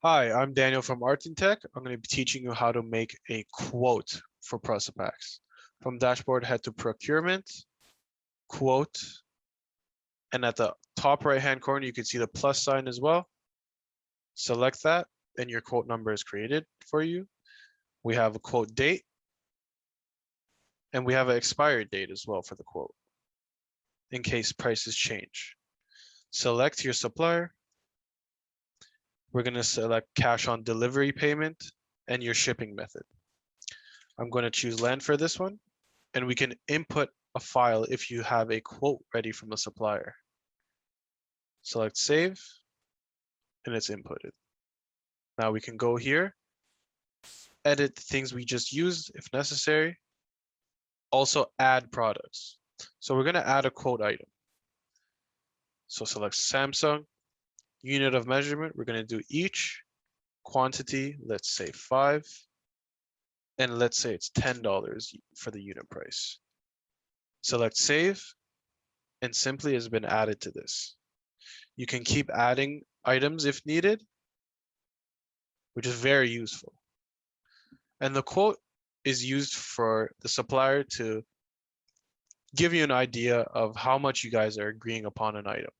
Hi, I'm Daniel from Artintech. I'm going to be teaching you how to make a quote for Pressa Packs. From dashboard, head to procurement, quote, and at the top right-hand corner, you can see the plus sign as well. Select that, and your quote number is created for you. We have a quote date, and we have an expiry date as well for the quote, in case prices change. Select your supplier. We're going to select cash on delivery payment and your shipping method. I'm going to choose land for this one, and we can input a file if you have a quote ready from a supplier. Select save, and it's inputted. Now we can go here, edit the things we just used if necessary, also add products. So we're going to add a quote item. So select Samsung, unit of measurement, we're going to do each, quantity, let's say 5, and let's say it's $10 for the unit price. Select save, and simply has been added to this. You can keep adding items if needed, which is very useful. And the quote is used for the supplier to give you an idea of how much you guys are agreeing upon an item.